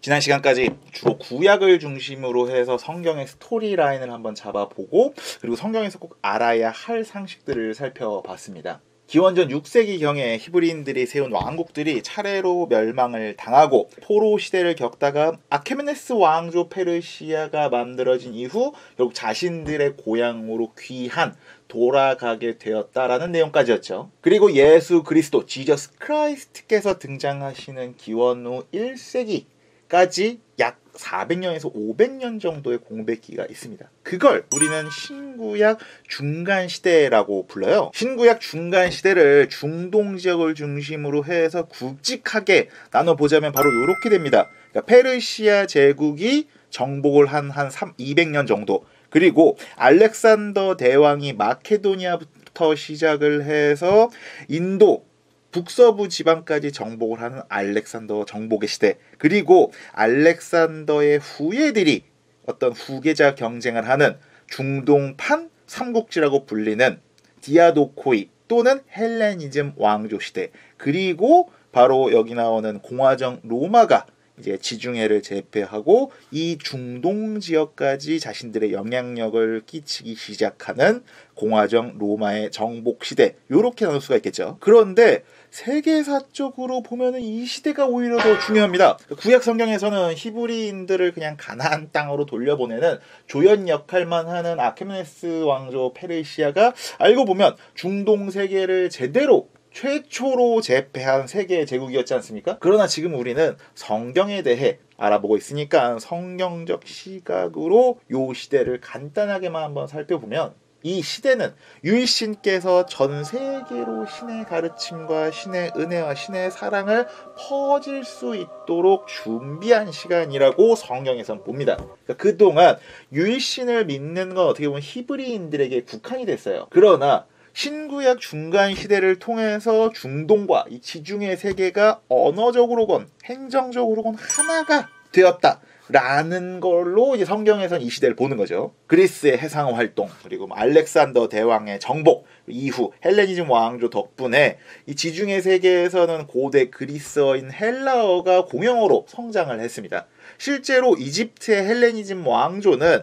지난 시간까지 주로 구약을 중심으로 해서 성경의 스토리라인을 한번 잡아보고 그리고 성경에서 꼭 알아야 할 상식들을 살펴봤습니다. 기원전 6세기경에 히브리인들이 세운 왕국들이 차례로 멸망을 당하고 포로 시대를 겪다가 아케메네스 왕조 페르시아가 만들어진 이후 결국 자신들의 고향으로 귀한 돌아가게 되었다라는 내용까지였죠. 그리고 예수 그리스도 지저스 크라이스트께서 등장하시는 기원후 1세기까지 약 400년에서 500년 정도의 공백기가 있습니다. 그걸 우리는 신구약 중간시대라고 불러요. 신구약 중간시대를 중동 지역을 중심으로 해서 굵직하게 나눠보자면 바로 이렇게 됩니다. 그러니까 페르시아 제국이 정복을 한 200년 정도, 그리고 알렉산더 대왕이 마케도니아부터 시작을 해서 인도 북서부 지방까지 정복을 하는 알렉산더 정복의 시대, 그리고 알렉산더의 후예들이 어떤 후계자 경쟁을 하는 중동판 삼국지라고 불리는 디아도코이 또는 헬레니즘 왕조 시대, 그리고 바로 여기 나오는 공화정 로마가 이제 지중해를 제패하고 이 중동 지역까지 자신들의 영향력을 끼치기 시작하는 공화정 로마의 정복 시대, 요렇게 나눌 수가 있겠죠. 그런데 세계사적으로 보면은 이 시대가 오히려 더 중요합니다. 구약 성경에서는 히브리인들을 그냥 가나안 땅으로 돌려보내는 조연 역할만 하는 아케메네스 왕조 페르시아가 알고 보면 중동 세계를 제대로 최초로 제패한 세계의 제국이었지 않습니까? 그러나 지금 우리는 성경에 대해 알아보고 있으니까 성경적 시각으로 이 시대를 간단하게만 한번 살펴보면, 이 시대는 유일신께서 전 세계로 신의 가르침과 신의 은혜와 신의 사랑을 퍼질 수 있도록 준비한 시간이라고 성경에서는 봅니다. 그러니까 그동안 유일신을 믿는 건 어떻게 보면 히브리인들에게 국한이 됐어요. 그러나 신구약 중간 시대를 통해서 중동과 이 지중해 세계가 언어적으로건 행정적으로건 하나가 되었다 라는 걸로 이제 성경에서는 이 시대를 보는 거죠. 그리스의 해상 활동, 그리고 알렉산더 대왕의 정복 이후 헬레니즘 왕조 덕분에 이 지중해 세계에서는 고대 그리스어인 헬라어가 공용어로 성장을 했습니다. 실제로 이집트의 헬레니즘 왕조는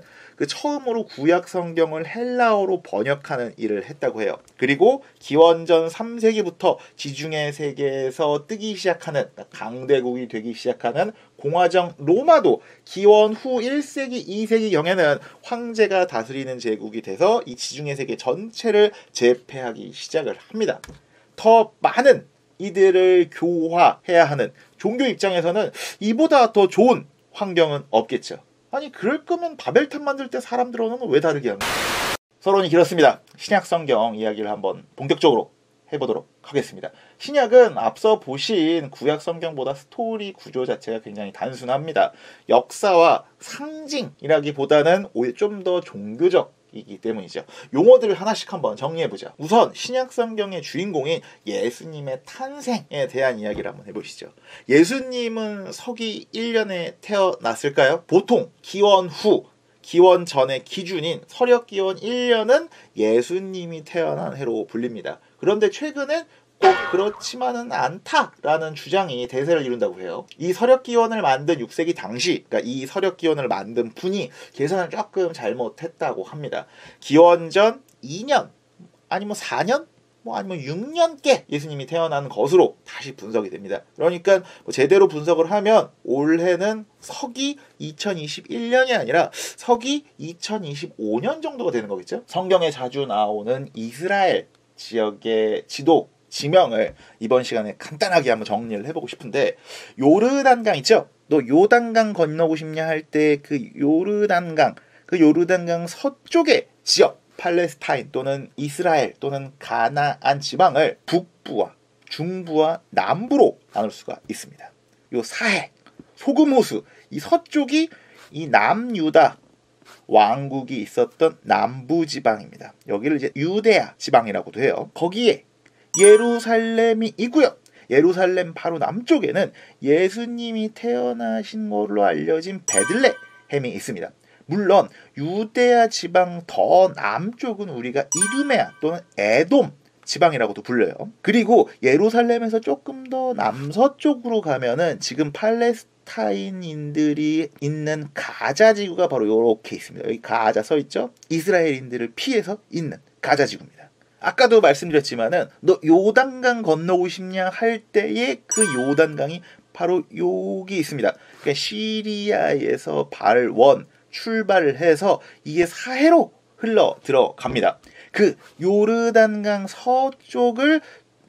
처음으로 구약 성경을 헬라어로 번역하는 일을 했다고 해요. 그리고 기원전 3세기부터 지중해 세계에서 뜨기 시작하는, 강대국이 되기 시작하는 공화정 로마도 기원 후 1세기, 2세기경에는 황제가 다스리는 제국이 돼서 이 지중해 세계 전체를 제패하기 시작을 합니다. 더 많은 이들을 교화해야 하는 종교 입장에서는 이보다 더 좋은 환경은 없겠죠. 아니, 그럴 거면 바벨탑 만들 때 사람들어는 왜 다르게 합니까? 서론이 길었습니다. 신약 성경 이야기를 한번 본격적으로 해보도록 하겠습니다. 신약은 앞서 보신 구약 성경보다 스토리 구조 자체가 굉장히 단순합니다. 역사와 상징이라기보다는 오히려 좀 더 종교적이기 때문이죠. 용어들을 하나씩 한번 정리해보자. 우선 신약 성경의 주인공인 예수님의 탄생에 대한 이야기를 한번 해보시죠. 예수님은 서기 1년에 태어났을까요? 보통 기원 후, 기원 전의 기준인 서력 기원 1년은 예수님이 태어난 해로 불립니다. 그런데 최근엔 꼭 그렇지만은 않다라는 주장이 대세를 이룬다고 해요. 이 서력기원을 만든 6세기 당시, 그러니까 이 서력기원을 만든 분이 계산을 조금 잘못했다고 합니다. 기원전 2년 아니면 4년 아니면 6년께 예수님이 태어난 것으로 다시 분석이 됩니다. 그러니까 제대로 분석을 하면 올해는 서기 2021년이 아니라 서기 2025년 정도가 되는 거겠죠. 성경에 자주 나오는 이스라엘 지역의 지도 지명을 이번 시간에 간단하게 한번 정리를 해보고 싶은데, 요르단강 있죠? 너 요단강 건너고 싶냐 할 때 그 요르단강 서쪽의 지역, 팔레스타인 또는 이스라엘 또는 가나안 지방을 북부와 중부와 남부로 나눌 수가 있습니다. 요 사해, 소금호수, 이 서쪽이 이 남유다 왕국이 있었던 남부 지방입니다. 여기를 이제 유대야 지방이라고도 해요. 거기에 예루살렘이 있고요. 예루살렘 바로 남쪽에는 예수님이 태어나신 걸로 알려진 베들레헴이 있습니다. 물론 유대야 지방 더 남쪽은 우리가 이두메아 또는 에돔 지방이라고도 불려요. 그리고 예루살렘에서 조금 더 남서쪽으로 가면은 지금 팔레스타인인들이 있는 가자 지구가 바로 이렇게 있습니다. 여기 가자 써 있죠? 이스라엘인들을 피해서 있는 가자 지구입니다. 아까도 말씀드렸지만은 너 요단강 건너고 싶냐 할 때에 그 요단강이 바로 여기 있습니다. 그러니까 시리아에서 출발을 해서 이게 사해로 흘러 들어갑니다. 그 요르단강 서쪽을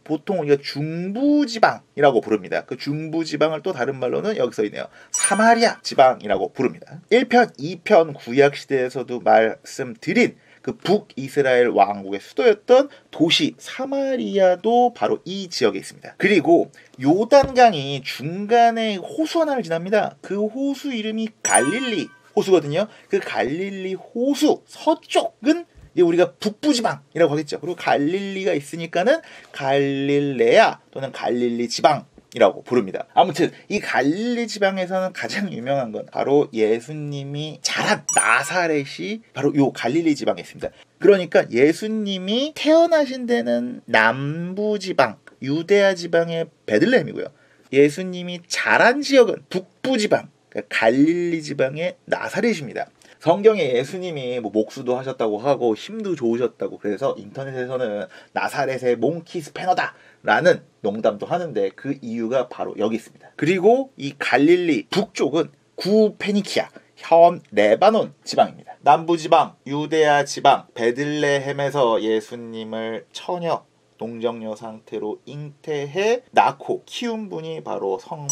보통 우리가 중부지방이라고 부릅니다. 그 중부지방을 또 다른 말로는 여기 써 있네요. 사마리아 지방이라고 부릅니다. 1편, 2편 구약시대에서도 말씀드린 그 북이스라엘 왕국의 수도였던 도시 사마리아도 바로 이 지역에 있습니다. 그리고 요단강이 중간에 호수 하나를 지납니다. 그 호수 이름이 갈릴리 호수거든요. 그 갈릴리 호수 서쪽은 우리가 북부지방이라고 하겠죠. 그리고 갈릴리가 있으니까는 갈릴레아 또는 갈릴리 지방이라고 부릅니다. 아무튼 이 갈릴리 지방에서는 가장 유명한 건 바로 예수님이 자란 나사렛이 바로 요 갈릴리 지방에 있습니다. 그러니까 예수님이 태어나신 데는 남부지방 유대아 지방의 베들레헴이고요. 예수님이 자란 지역은 북부지방 갈릴리 지방의 나사렛입니다. 성경에 예수님이 목수도 하셨다고 하고 힘도 좋으셨다고 그래서 인터넷에서는 나사렛의 몽키 스패너다 라는 농담도 하는데 그 이유가 바로 여기 있습니다. 그리고 이 갈릴리 북쪽은 구페니키아 현 레바논 지방입니다. 남부지방 유대아 지방 베들레헴에서 예수님을 처녀 동정녀 상태로 잉태해 낳고 키운 분이 바로 성모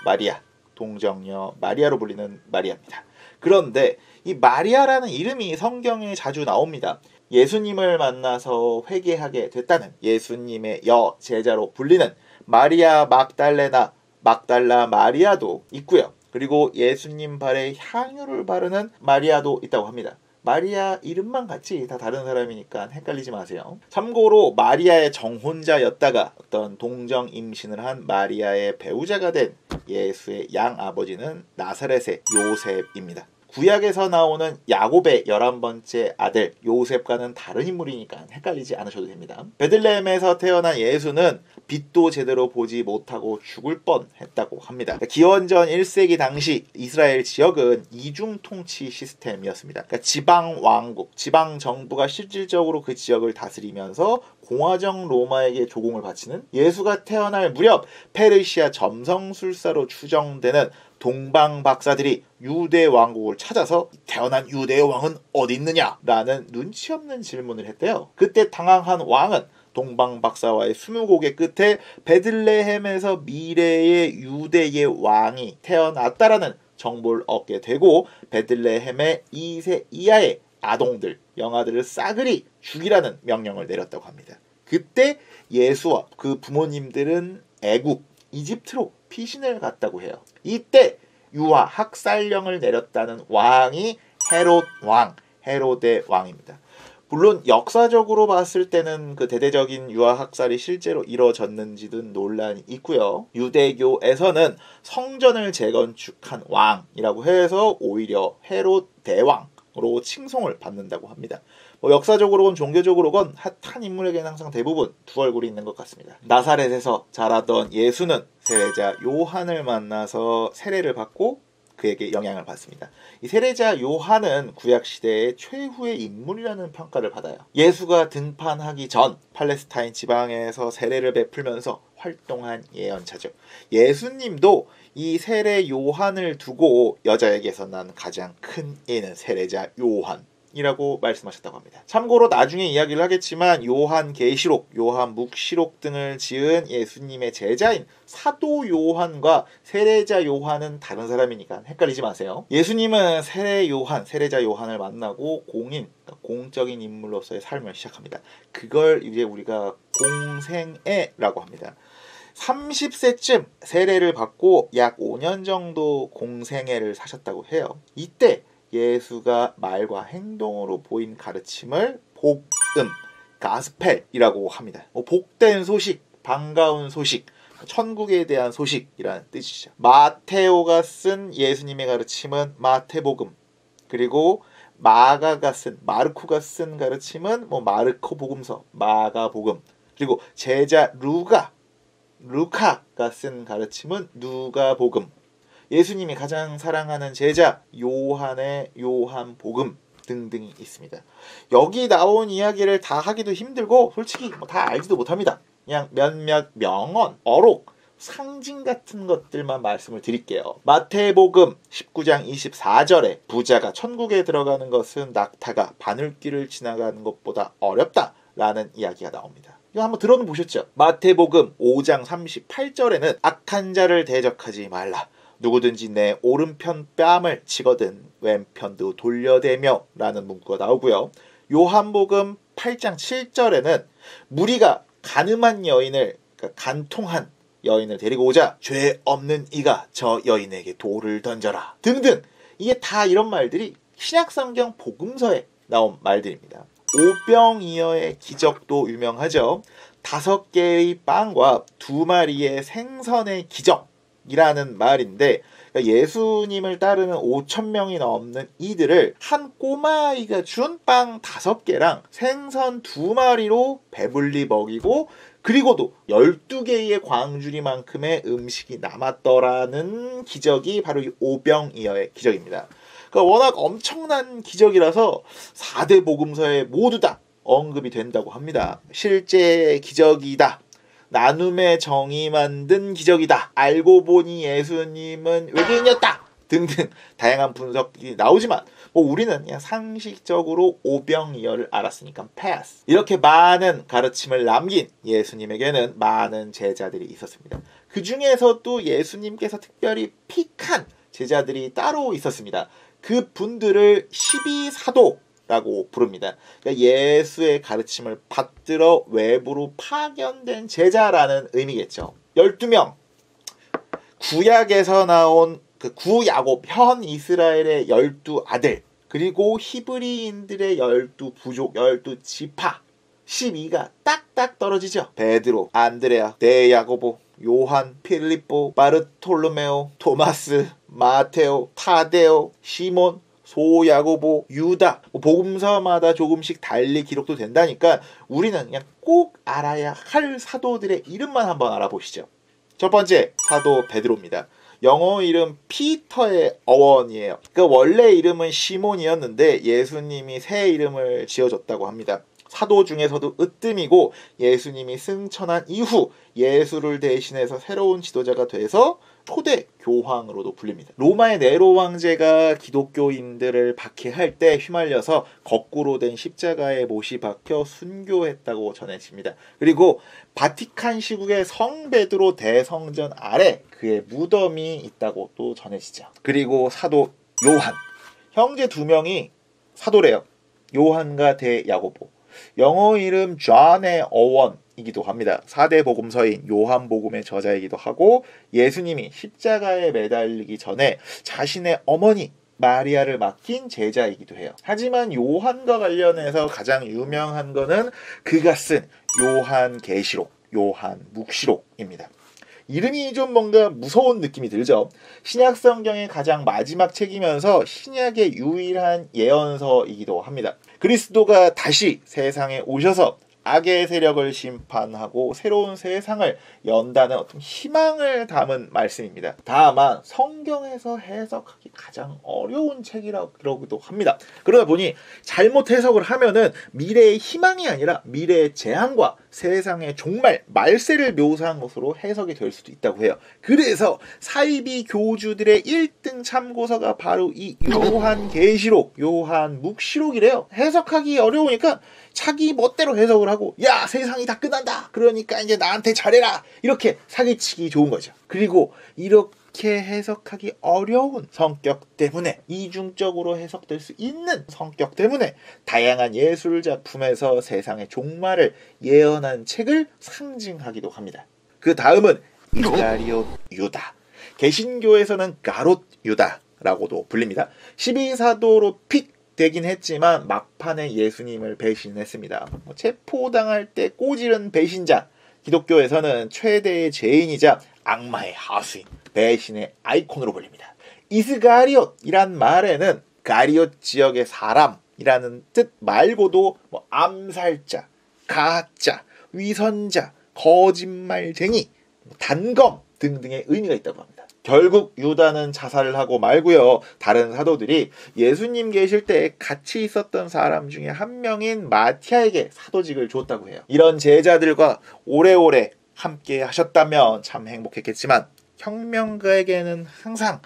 마리아 동정녀 마리아로 불리는 마리아입니다. 그런데 이 마리아라는 이름이 성경에 자주 나옵니다. 예수님을 만나서 회개하게 됐다는 예수님의 여제자로 불리는 마리아 막달라 마리아도 있고요. 그리고 예수님 발에 향유를 바르는 마리아도 있다고 합니다. 마리아 이름만 같이 다 다른 사람이니까 헷갈리지 마세요. 참고로 마리아의 정혼자였다가 어떤 동정 임신을 한 마리아의 배우자가 된 예수의 양아버지는 나사렛의 요셉입니다. 구약에서 나오는 야곱의 11번째 아들 요셉과는 다른 인물이니까 헷갈리지 않으셔도 됩니다. 베들레헴에서 태어난 예수는 빛도 제대로 보지 못하고 죽을 뻔했다고 합니다. 기원전 1세기 당시 이스라엘 지역은 이중 통치 시스템이었습니다. 그러니까 지방 왕국, 지방 정부가 실질적으로 그 지역을 다스리면서 공화정 로마에게 조공을 바치는 예수가 태어날 무렵 페르시아 점성술사로 추정되는 동방 박사들이 유대 왕국을 찾아서 태어난 유대의 왕은 어디 있느냐? 라는 눈치 없는 질문을 했대요. 그때 당황한 왕은 동방 박사와의 스무고개 끝에 베들레헴에서 미래의 유대의 왕이 태어났다라는 정보를 얻게 되고 베들레헴의 2세 이하의 아동들, 영아들을 싸그리 죽이라는 명령을 내렸다고 합니다. 그때 예수와 그 부모님들은 애국, 이집트로 피신을 갔다고 해요. 이때 유아 학살령을 내렸다는 왕이 헤롯데 왕입니다. 물론 역사적으로 봤을 때는 그 대대적인 유아 학살이 실제로 이뤄졌는지는 논란이 있고요. 유대교에서는 성전을 재건축한 왕이라고 해서 오히려 헤롯 대왕으로 칭송을 받는다고 합니다. 역사적으로건 종교적으로건 핫한 인물에게는 항상 대부분 두 얼굴이 있는 것 같습니다. 나사렛에서 자라던 예수는 세례자 요한을 만나서 세례를 받고 그에게 영향을 받습니다. 이 세례자 요한은 구약시대의 최후의 인물이라는 평가를 받아요. 예수가 등판하기 전 팔레스타인 지방에서 세례를 베풀면서 활동한 예언자죠. 예수님도 이 세례 요한을 두고 여자에게서 난 가장 큰 애는 세례자 요한 이라고 말씀하셨다고 합니다. 참고로 나중에 이야기를 하겠지만 요한 계시록, 요한 묵시록 등을 지은 예수님의 제자인 사도 요한과 세례자 요한은 다른 사람이니까 헷갈리지 마세요. 예수님은 세례자 요한을 만나고 공적인 인물로서의 삶을 시작합니다. 그걸 이제 우리가 공생애라고 합니다. 30세쯤 세례를 받고 약 5년 정도 공생애를 사셨다고 해요. 이때 예수가 말과 행동으로 보인 가르침을 복음, 가스펠이라고 합니다. 복된 소식, 반가운 소식, 천국에 대한 소식이라는 뜻이죠. 마테오가 쓴 예수님의 가르침은 마태복음, 그리고 마르코가 쓴 가르침은 마르코 복음서, 마가복음, 그리고 제자 루카가 쓴 가르침은 누가복음, 예수님이 가장 사랑하는 제자 요한의 요한복음 등등이 있습니다. 여기 나온 이야기를 다 하기도 힘들고 솔직히 다 알지도 못합니다. 그냥 몇몇 명언, 어록, 상징 같은 것들만 말씀을 드릴게요. 마태복음 19장 24절에 부자가 천국에 들어가는 것은 낙타가 바늘길을 지나가는 것보다 어렵다라는 이야기가 나옵니다. 이거 한번 들어는 보셨죠? 마태복음 5장 38절에는 악한 자를 대적하지 말라. 누구든지 내 오른편 뺨을 치거든 왼편도 돌려대며 라는 문구가 나오고요. 요한복음 8장 7절에는 무리가 가늠한 여인을, 그러니까 간통한 여인을 데리고 오자 죄 없는 이가 저 여인에게 돌을 던져라 등등. 이게 다 이런 말들이 신약성경 복음서에 나온 말들입니다. 오병이어의 기적도 유명하죠. 5개의 빵과 2마리의 생선의 기적이라는 말인데, 예수님을 따르는 5,000명이 넘는 이들을 한 꼬마아이가 준 빵 5개랑 생선 2마리로 배불리 먹이고, 그리고도 12개의 광주리만큼의 음식이 남았더라는 기적이 바로 이 오병이어의 기적입니다. 그러니까 워낙 엄청난 기적이라서 4대 복음서에 모두 다 언급이 된다고 합니다. 실제 기적이다, 나눔의 정이 만든 기적이다, 알고 보니 예수님은 외계인이었다 등등 다양한 분석이 나오지만 우리는 그냥 상식적으로 오병이어를 알았으니까 패스. 이렇게 많은 가르침을 남긴 예수님에게는 많은 제자들이 있었습니다. 그 중에서도 예수님께서 특별히 픽한 제자들이 따로 있었습니다. 그 분들을 12사도라고 부릅니다. 그러니까 예수의 가르침을 받들어 외부로 파견된 제자라는 의미겠죠. 12명. 구약에서 나온 그 구야곱, 현 이스라엘의 12아들, 그리고 히브리인들의 12부족, 12지파, 12가 딱딱 떨어지죠. 베드로, 안드레아, 데야고보, 요한, 필리포, 바르톨로메오, 토마스, 마테오, 타데오, 시몬, 소야고보, 유다. 복음서마다 조금씩 달리 기록도 된다니까 우리는 그냥 꼭 알아야 할 사도들의 이름만 한번 알아보시죠. 첫 번째, 사도 베드로입니다. 영어 이름 피터의 어원이에요. 그 원래 이름은 시몬이었는데 예수님이 새 이름을 지어줬다고 합니다. 사도 중에서도 으뜸이고 예수님이 승천한 이후 예수를 대신해서 새로운 지도자가 돼서 초대 교황으로도 불립니다. 로마의 네로 황제가 기독교인들을 박해할 때 휘말려서 거꾸로 된 십자가에 못이 박혀 순교했다고 전해집니다. 그리고 바티칸 시국의 성 베드로 대성전 아래 그의 무덤이 있다고 또 전해지죠. 그리고 사도 요한, 형제 2명이 사도래요. 요한과 대야고보. 영어 이름 존의 어원이기도 합니다. 4대 복음서인 요한복음의 저자이기도 하고 예수님이 십자가에 매달리기 전에 자신의 어머니 마리아를 맡긴 제자이기도 해요. 하지만 요한과 관련해서 가장 유명한 거는 그가 쓴 요한계시록, 요한묵시록입니다. 이름이 좀 뭔가 무서운 느낌이 들죠. 신약성경의 가장 마지막 책이면서 신약의 유일한 예언서이기도 합니다. 그리스도가 다시 세상에 오셔서 악의 세력을 심판하고 새로운 세상을 연다는 어떤 희망을 담은 말씀입니다. 다만 성경에서 해석하기 가장 어려운 책이라고도 합니다. 그러다 보니 잘못 해석을 하면은 미래의 희망이 아니라 미래의 재앙과 세상의 종말, 말세를 묘사한 것으로 해석이 될 수도 있다고 해요. 그래서 사이비 교주들의 1등 참고서가 바로 이 요한계시록, 요한묵시록이래요. 해석하기 어려우니까 자기 멋대로 해석을 하고 야 세상이 다 끝난다 그러니까 이제 나한테 잘해라 이렇게 사기치기 좋은 거죠. 그리고 이렇게 해석하기 어려운 성격 때문에, 이중적으로 해석될 수 있는 성격 때문에 다양한 예술 작품에서 세상의 종말을 예언한 책을 상징하기도 합니다. 그 다음은 이스가리옷 유다, 개신교에서는 가롯 유다라고도 불립니다. 12사도로 되긴 했지만 막판에 예수님을 배신했습니다. 체포당할 때 꼬지른 배신자, 기독교에서는 최대의 죄인이자 악마의 하수인, 배신의 아이콘으로 불립니다. 이스가리옷이란 말에는 가리옷 지역의 사람이라는 뜻 말고도 암살자, 가짜, 위선자, 거짓말쟁이, 단검 등등의 의미가 있다고 합니다. 결국 유다는 자살을 하고 말고요. 다른 사도들이 예수님 계실 때 같이 있었던 사람 중에 한 명인 마티아에게 사도직을 줬다고 해요. 이런 제자들과 오래오래 함께 하셨다면 참 행복했겠지만 혁명가에게는 항상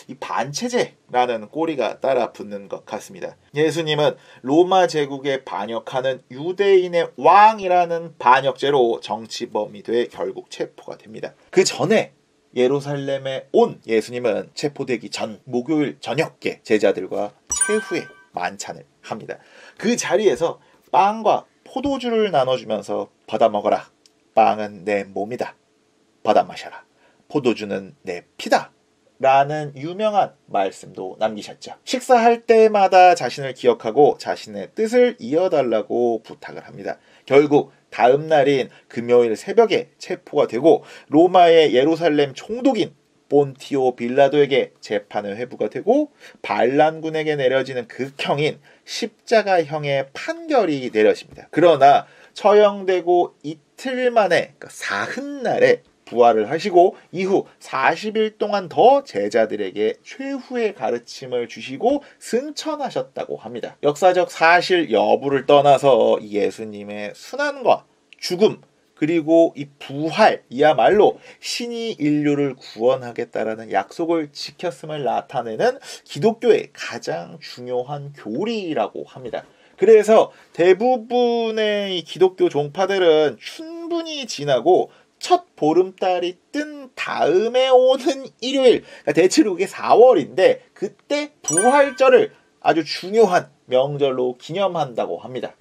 이 반체제라는 꼬리가 따라 붙는 것 같습니다. 예수님은 로마 제국에 반역하는 유대인의 왕이라는 반역죄로 정치범이 돼 결국 체포가 됩니다. 그 전에 예루살렘에 온 예수님은 체포되기 전 목요일 저녁께 제자들과 최후의 만찬을 합니다. 그 자리에서 빵과 포도주를 나눠주면서 받아 먹어라. 빵은 내 몸이다. 받아 마셔라. 포도주는 내 피다. 라는 유명한 말씀도 남기셨죠. 식사할 때마다 자신을 기억하고 자신의 뜻을 이어달라고 부탁을 합니다. 결국 다음 날인 금요일 새벽에 체포가 되고 로마의 예루살렘 총독인 본티오 빌라도에게 재판의 회부가 되고 반란군에게 내려지는 극형인 십자가형의 판결이 내려집니다. 그러나 처형되고 이틀 만에 사흔날에 부활을 하시고 이후 40일 동안 더 제자들에게 최후의 가르침을 주시고 승천하셨다고 합니다. 역사적 사실 여부를 떠나서 예수님의 순환과 죽음 그리고 이 부활이야말로 신이 인류를 구원하겠다라는 약속을 지켰음을 나타내는 기독교의 가장 중요한 교리라고 합니다. 그래서 대부분의 이 기독교 종파들은 충분히 지나고 첫 보름달이 뜬 다음에 오는 일요일, 그러니까 대체로 그게 4월인데 그때 부활절을 아주 중요한 명절로 기념한다고 합니다.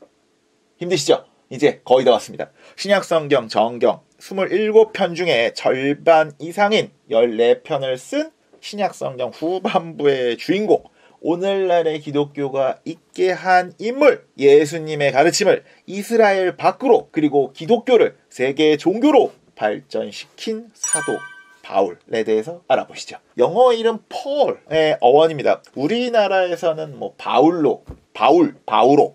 힘드시죠? 이제 거의 다 왔습니다. 신약성경 정경 27편 중에 절반 이상인 14편을 쓴 신약성경 후반부의 주인공, 오늘날의 기독교가 있게 한 인물, 예수님의 가르침을 이스라엘 밖으로 그리고 기독교를 세계 종교로 발전시킨 사도 바울에 대해서 알아보시죠. 영어 이름 폴의 어원입니다. 우리나라에서는 바울로, 바우로,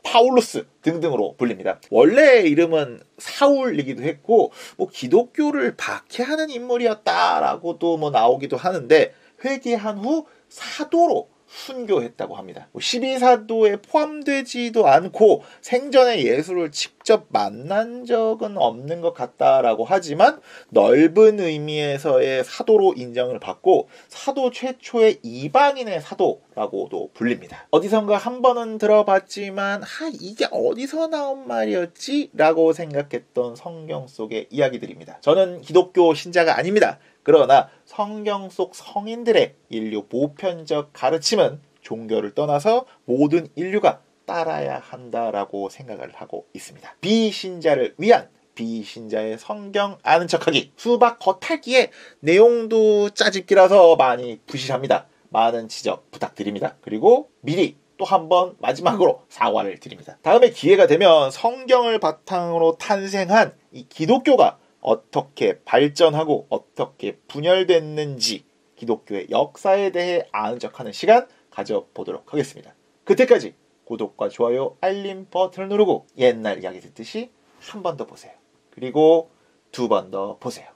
파울루스 등등으로 불립니다. 원래 이름은 사울이기도 했고 기독교를 박해하는 인물이었다라고도 나오기도 하는데 회개한 후 사도로 순교했다고 합니다. 12사도에 포함되지도 않고 생전에 예수를 직접 만난 적은 없는 것 같다라고 하지만 넓은 의미에서의 사도로 인정을 받고 사도 최초의 이방인의 사도라고도 불립니다. 어디선가 한 번은 들어봤지만 이게 어디서 나온 말이었지? 라고 생각했던 성경 속의 이야기들입니다. 저는 기독교 신자가 아닙니다. 그러나 성경 속 성인들의 인류 보편적 가르침은 종교를 떠나서 모든 인류가 따라야 한다라고 생각을 하고 있습니다. 비신자를 위한 비신자의 성경 아는 척하기, 수박 겉핥기에 내용도 짜집기라서 많이 부실합니다. 많은 지적 부탁드립니다. 그리고 미리 또 한 번 마지막으로 사과를 드립니다. 다음에 기회가 되면 성경을 바탕으로 탄생한 이 기독교가 어떻게 발전하고 어떻게 분열됐는지 기독교의 역사에 대해 아는 척하는 시간 가져보도록 하겠습니다. 그때까지 구독과 좋아요, 알림 버튼을 누르고 옛날 이야기 듣듯이 한 번 더 보세요. 그리고 두 번 더 보세요.